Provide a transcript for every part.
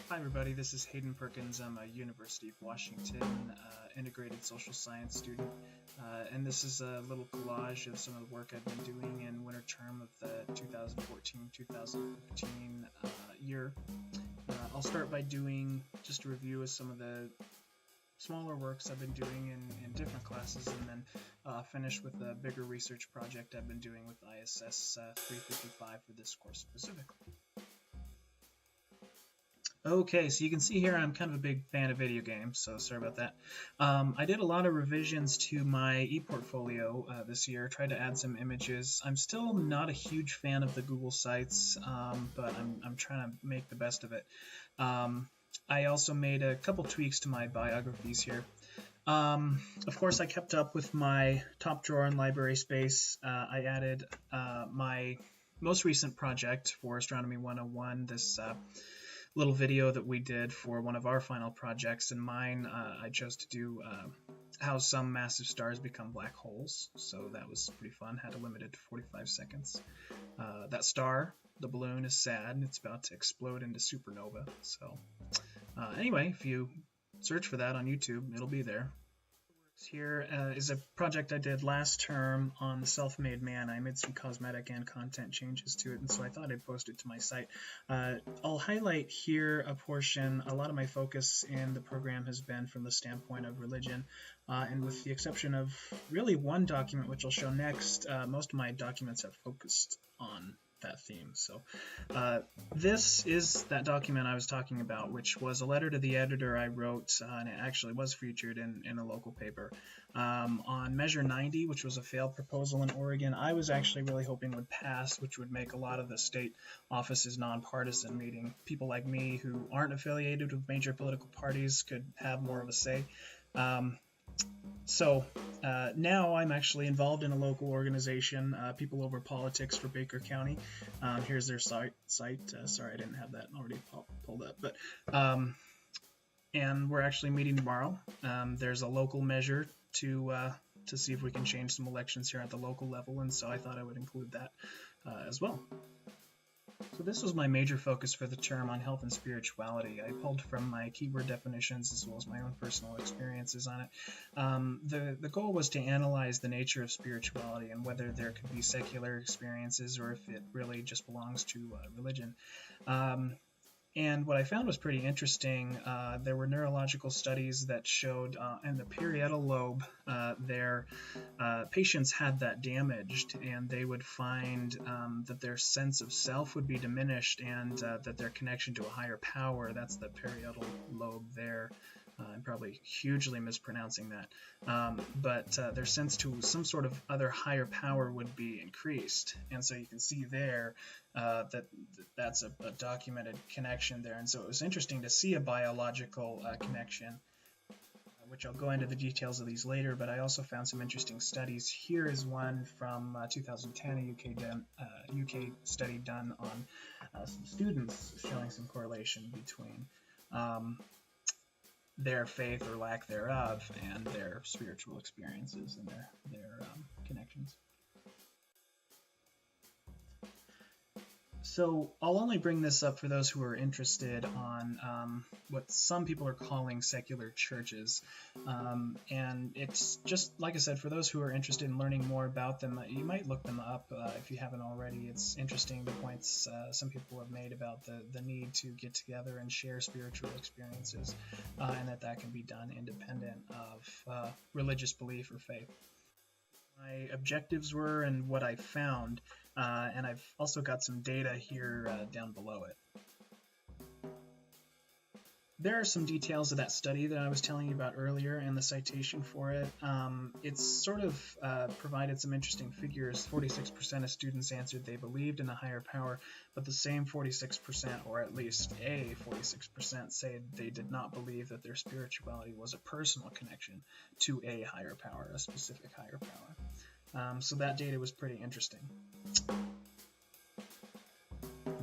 Hi everybody, this is Hayden Perkins. I'm a University of Washington integrated social science student, and this is a little collage of some of the work I've been doing in winter term of the 2014-2015 year. I'll start by doing just a review of some of the smaller works I've been doing in different classes, and then finish with a bigger research project I've been doing with ISS 355 for this course specifically. Okay, so you can see here I'm kind of a big fan of video games, so sorry about that. I did a lot of revisions to my ePortfolio this year, tried to add some images. I'm still not a huge fan of the Google Sites, but I'm trying to make the best of it. I also made a couple tweaks to my biographies here. Of course, I kept up with my top drawer in library space. I added my most recent project for Astronomy 101, this little video that we did for one of our final projects. In mine, I chose to do how some massive stars become black holes, so that was pretty fun. Had to limit it to 45 seconds. That star, the balloon, is sad and it's about to explode into supernova. So anyway, if you search for that on YouTube, it'll be there. Here is a project I did last term on the self-made man. I made some cosmetic and content changes to it, and so I thought I'd post it to my site. I'll highlight here a portion. A lot of my focus in the program has been from the standpoint of religion, and with the exception of really one document, which I'll show next, most of my documents have focused on that theme. So this is that document I was talking about, which was a letter to the editor I wrote, and it actually was featured in a local paper on Measure 90, which was a failed proposal in Oregon. I was actually really hoping would pass, which would make a lot of the state offices nonpartisan, meaning people like me who aren't affiliated with major political parties could have more of a say. So now I'm actually involved in a local organization, People Over Politics for Baker County. Here's their site. Sorry, I didn't have that already pulled up. But and we're actually meeting tomorrow. There's a local measure to see if we can change some elections here at the local level, and so I thought I would include that as well. So this was my major focus for the term on health and spirituality. I pulled from my keyword definitions as well as my own personal experiences on it. The goal was to analyze the nature of spirituality and whether there could be secular experiences or if it really just belongs to religion. And what I found was pretty interesting. There were neurological studies that showed in the parietal lobe, their patients had that damaged, and they would find that their sense of self would be diminished, and that their connection to a higher power, that's the parietal lobe there. I'm probably hugely mispronouncing that, but their sense to some sort of other higher power would be increased. And so you can see there that's a documented connection there. And so it was interesting to see a biological connection, which I'll go into the details of these later, but I also found some interesting studies. Here is one from 2010, a UK study done on some students showing some correlation between their faith or lack thereof and their spiritual experiences and their connections. So I'll only bring this up for those who are interested on what some people are calling secular churches. And it's just, like I said, for those who are interested in learning more about them, you might look them up if you haven't already. It's interesting the points some people have made about the need to get together and share spiritual experiences, and that can be done independent of religious belief or faith. My objectives were and what I found, and I've also got some data here down below it. There are some details of that study that I was telling you about earlier and the citation for it. It's sort of provided some interesting figures. 46% of students answered they believed in a higher power, but the same 46%, or at least a 46%, say they did not believe that their spirituality was a personal connection to a higher power, a specific higher power. So that data was pretty interesting.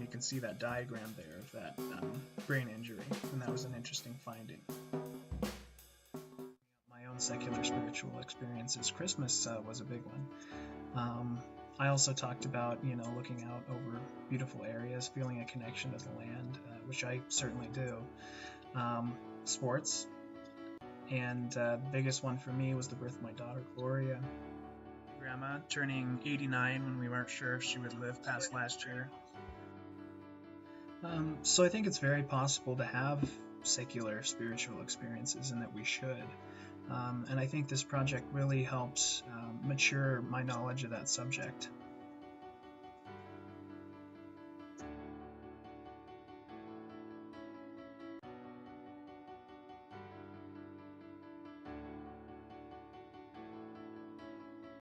You can see that diagram there of that brain injury, and that was an interesting finding. My own secular spiritual experiences, Christmas was a big one. I also talked about, looking out over beautiful areas, feeling a connection to the land, which I certainly do. Sports, and the biggest one for me was the birth of my daughter, Gloria. Grandma turning 89 when we weren't sure if she would live past last year. So I think it's very possible to have secular spiritual experiences, and that we should. And I think this project really helps mature my knowledge of that subject.